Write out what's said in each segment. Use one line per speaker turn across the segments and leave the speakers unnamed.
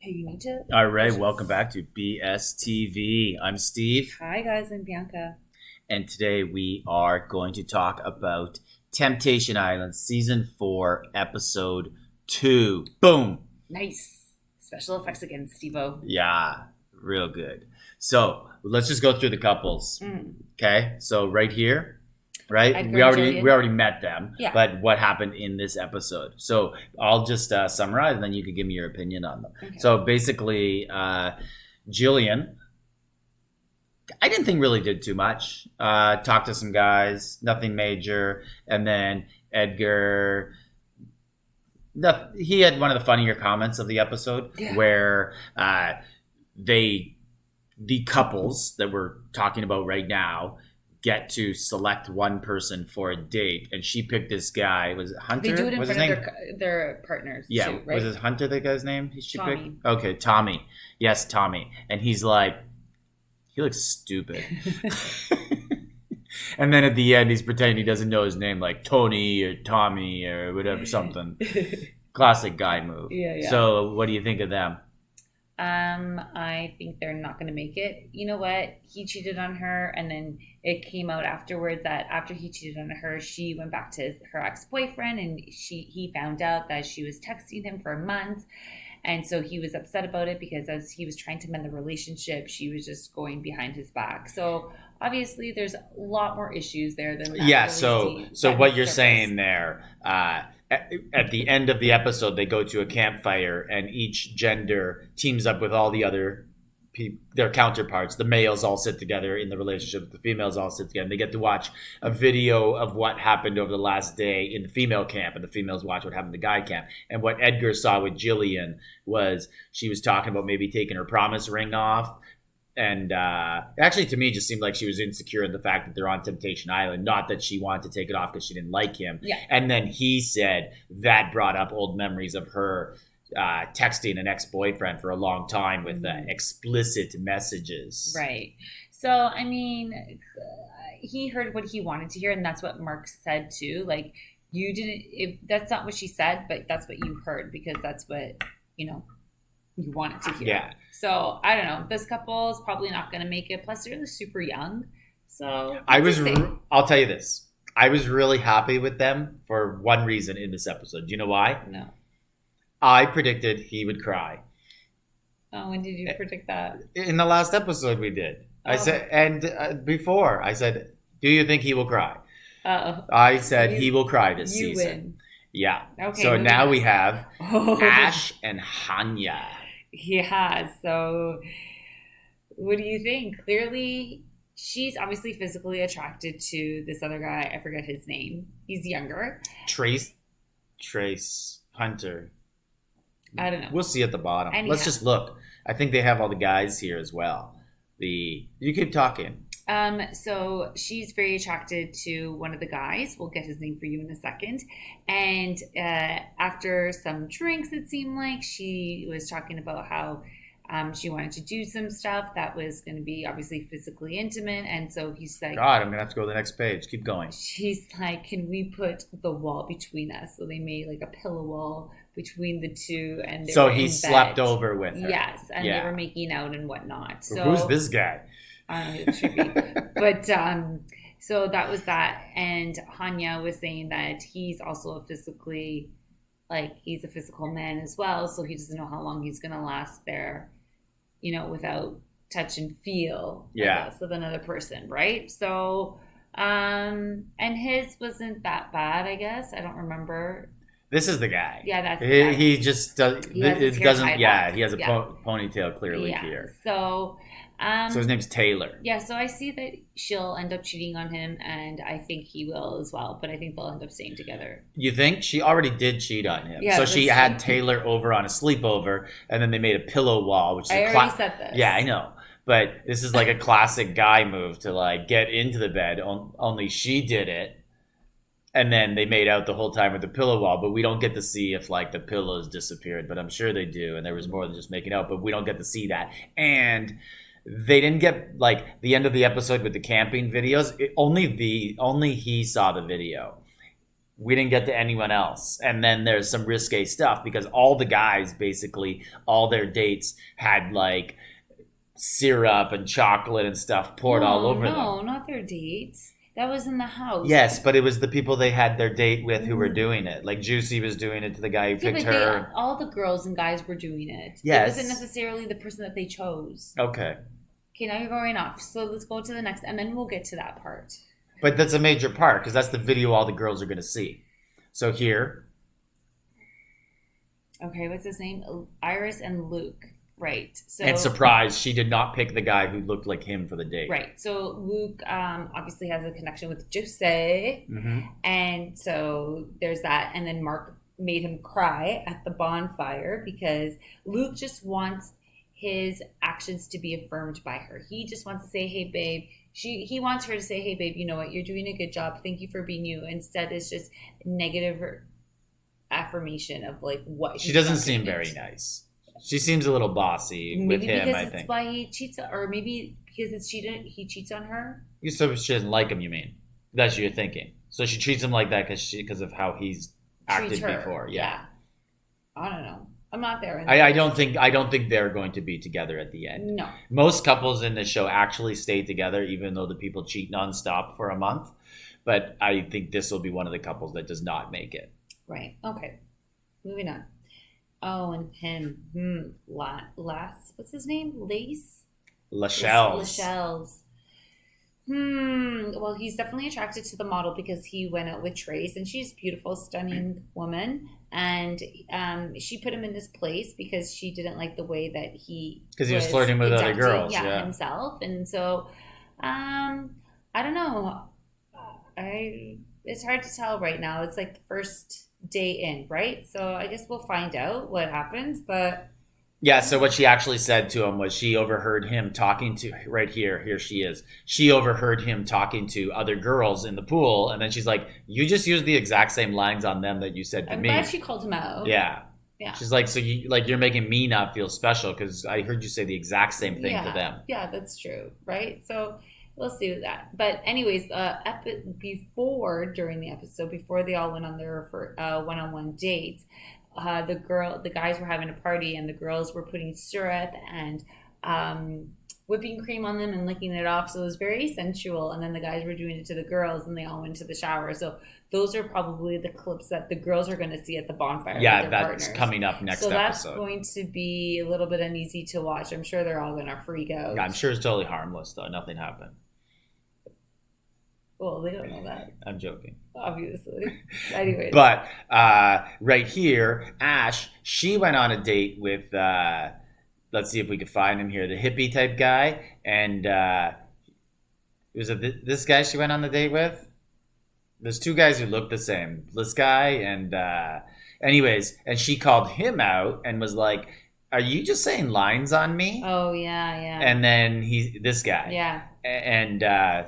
Hey, you need to.
All right, welcome back to BSTV. I'm Steve,
Hi, guys. I'm Bianca.
and today we are going to talk about Temptation Island Season 4, Episode 2. Boom!
Nice. Special effects again, Steve-O.
Yeah, real good. So, let's just go through the couples. Okay? So, right here, right?
Edgar
We
and
already
Jillian.
we already met them,
Yeah.
but what happened in this episode? So, I'll just summarize, and then you can give me your opinion on them.
Okay.
So, basically, Jillian, I didn't think really did too much. Talked to some guys, nothing major, and then Edgar. He had one of the funnier comments of the episode
Yeah.
where the couples that we're talking about right now get to select one person for a date, and she picked this guy. Was it Hunter?
They do it in
Was his
front
name?
of their partners,
Yeah,
too, right?
was it Hunter the guy's name? She
Tommy.
picked. Okay, Tommy. Yes, Tommy, and he's like, he looks stupid. And then at the end, he's pretending he doesn't know his name, like Tony or Tommy or whatever, something. Classic guy move.
Yeah.
So, what do you think of them?
I think they're not going to make it. You know what? He cheated on her, and then it came out afterwards that after he cheated on her, she went back to her ex-boyfriend, and he found out that she was texting him for months. And so he was upset about it because as he was trying to mend the relationship, she was just going behind his back. So obviously there's a lot more issues there than that.
Yeah,
really
so
that
what you're
surface.
saying there, at the end of the episode, they go to a campfire, and each gender teams up with all the other their counterparts. The males all sit together in the relationship. The females all sit together. And they get to watch a video of what happened over the last day in the female camp, and the females watch what happened in the guy camp. And what Edgar saw with Jillian was she was talking about maybe taking her promise ring off. And actually, to me, just seemed like she was insecure in the fact that they're on Temptation Island. Not that she wanted to take it off because she didn't like him.
Yeah.
And then he said that brought up old memories of her texting an ex-boyfriend for a long time with explicit messages.
Right. So, I mean, he heard what he wanted to hear, and that's what Mark said too. Like, you didn't, that's not what she said, but that's what you heard because that's what, you wanted to hear.
Yeah.
So, I don't know. This couple is probably not going to make it. Plus, they're super young. So,
I'll tell you this. I was really happy with them for one reason in this episode. Do you know why?
No.
I predicted he would cry.
Oh, when did you predict that?
In the last episode we did. I
Oh.
said, and before I said, do you think he will cry?
Uh-oh.
I said he will cry this
You
season.
win.
Yeah.
Okay,
So
moving
now
on.
we have
Oh.
Ash and Hanya.
Yeah, so what do you think? Clearly, she's obviously physically attracted to this other guy. I forget his name. He's younger.
Trace Hunter.
I don't know.
We'll see at the bottom.
Anyhow.
Let's just look. I think they have all the guys here as well. You keep talking.
So she's very attracted to one of the guys. We'll get his name for you in a second. And after some drinks, it seemed like she was talking about how she wanted to do some stuff that was going to be obviously physically intimate. And so he's like,
God, I'm gonna have to go to the next page. Keep going.
she's like, can we put the wall between us? So they made like a pillow wall between the two, and they
So
were
he
in
slept
bed.
over with her.
Yes, and
Yeah.
they were making out and whatnot. So
Who's this guy?
I don't know, it should be. But so that was that. And Hanya was saying that he's also he's a physical man as well. So he doesn't know how long he's gonna last there, without touch and feel I
Yeah.
guess, of another person, right? So and his wasn't that bad, I guess. I don't remember.
This is the guy.
Yeah, that's the guy.
He just does.
He has his
It
hair
doesn't.
tied
Yeah,
back.
he has a
Yeah.
ponytail clearly
Yeah.
here.
So
So his name's Taylor.
yeah, so I see that she'll end up cheating on him, and I think he will as well. But I think they'll end up staying together.
You think she already did cheat on him?
Yeah,
so she
that's
had
true.
Taylor over on a sleepover, and then they made a pillow wall, which is
I already said this.
Yeah, I know. But this is like a classic guy move to like get into the bed. Only she did it, and then they made out the whole time with the pillow wall. But we don't get to see if like the pillows disappeared. But I'm sure they do, and there was more than just making out. But we don't get to see that. And they didn't get like the end of the episode with the camping videos. Only he saw the video. we didn't get to anyone else. And then there's some risque stuff because all the guys, basically, all their dates had like syrup and chocolate and stuff poured all over them.
No, not their dates. That was in the house.
Yes, but it was the people they had their date with who were doing it. Like Juicy was doing it to the guy who picked her.
All the girls and guys were doing it.
Yes.
It wasn't necessarily the person that they chose.
Okay.
Okay, now you're going off. So let's go to the next, and then we'll get to that part.
But that's a major part because that's the video all the girls are going to see. So here.
Okay, what's his name? Iris and Luke. Right. So,
and surprise, she did not pick the guy who looked like him for the date.
Right. So Luke obviously has a connection with Juicy.
Mm-hmm.
And so there's that. And then Mark made him cry at the bonfire because Luke just wants his actions to be affirmed by her. He just wants to say, hey, babe. He wants her to say, hey, babe, you know what? You're doing a good job. Thank you for being you. Instead, it's just negative affirmation of like what
she doesn't seem very nice. She seems a little bossy with him, I think.
Maybe why he cheats, or maybe because he cheats on her.
So she doesn't like him, you mean? That's what you're thinking. So she treats him like that because of how he's acted before. Yeah.
I don't know. I'm not there.
I don't think they're going to be together at the end.
No.
Most couples in the show actually stay together, even though the people cheat nonstop for a month. But I think this will be one of the couples that does not make it.
Right. Okay. Moving on. Oh, and him. What's his name? Lachelle's. Well, he's definitely attracted to the model because he went out with Trace, and she's a beautiful, stunning woman. And she put him in this place because she didn't like the way that he
was flirting with other girls.
Yeah, himself. And so, I don't know. It's hard to tell right now. It's like the first day in, right? So I guess we'll find out what happens, but
yeah, so what she actually said to him was she overheard him talking to right here she is. She overheard him talking to other girls in the pool, and then she's like, you just used the exact same lines on them that you said to me.
I'm glad she called him out.
Yeah. She's like, so you're making me not feel special because I heard you say the exact same thing to them.
Yeah, that's true, right? So we'll see with that. But anyways, during the episode, before they all went on their one-on-one dates, the guys were having a party and the girls were putting syrup and whipping cream on them and licking it off. So it was very sensual. And then the guys were doing it to the girls and they all went to the shower. So those are probably the clips that the girls are going to see at the bonfire.
Yeah,
with
that's
partners.
Coming up next episode.
So that's going to be a little bit uneasy to watch. I'm sure they're all going to freak out.
Yeah, I'm sure it's totally harmless though. Nothing happened.
Well, they don't know that.
I'm joking.
Obviously. Anyways.
But right here, Ash, she went on a date with, let's see if we can find him here, the hippie type guy. And was it this guy she went on the date with? There's two guys who look the same. This guy and anyways, and she called him out and was like, are you just saying lines on me?
Oh, yeah.
And then this guy.
Yeah.
And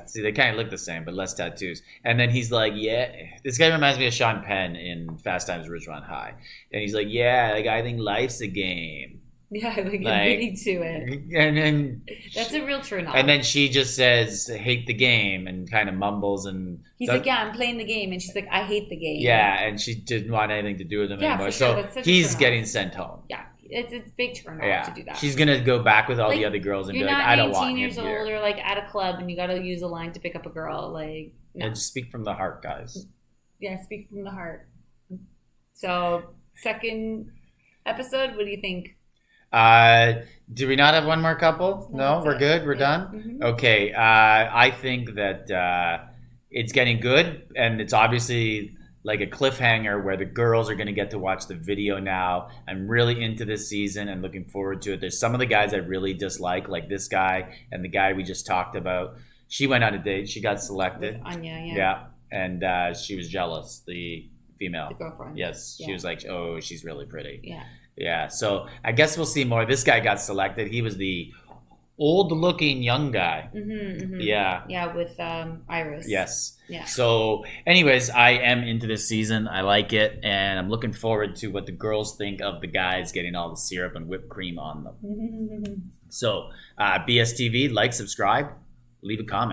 see, they kind of look the same, but less tattoos. And then he's like, yeah, this guy reminds me of Sean Penn in Fast Times at Ridgemont High. And he's like, yeah, like, I think life's a game.
Yeah, like admitting to it.
And then
that's a real turn off.
And then she just says, hate the game, and kind of mumbles. And
he's like, yeah, I'm playing the game. And she's like, I hate the game.
Yeah, and she didn't want anything to do with him anymore.
For sure.
So he's getting sent home.
Yeah. It's a big turn off to do that.
She's gonna go back with all the other girls and be like, I don't want him here.
You're not 19 years old or like at a club and you got to use a line to pick up a girl. Like, no.
Yeah, just speak from the heart, guys.
Yeah, speak from the heart. So, second episode, what do you think?
Do we not have one more couple? No, we're good. We're done.
Mm-hmm.
Okay. I think that it's getting good, and it's obviously like a cliffhanger where the girls are going to get to watch the video now. I'm really into this season and looking forward to it. There's some of the guys I really dislike, like this guy and the guy we just talked about. She went on a date. She got selected.
With Anya,
yeah. And she was jealous, the female.
The girlfriend.
Yes. Yeah. She was like, oh, she's really pretty.
Yeah.
Yeah. So I guess we'll see more. This guy got selected. He was the old-looking young guy.
Mm-hmm.
Yeah.
Yeah, with Iris.
Yes.
Yeah.
So, anyways, I am into this season. I like it, and I'm looking forward to what the girls think of the guys getting all the syrup and whipped cream on them. So, BSTV, like, subscribe, leave a comment.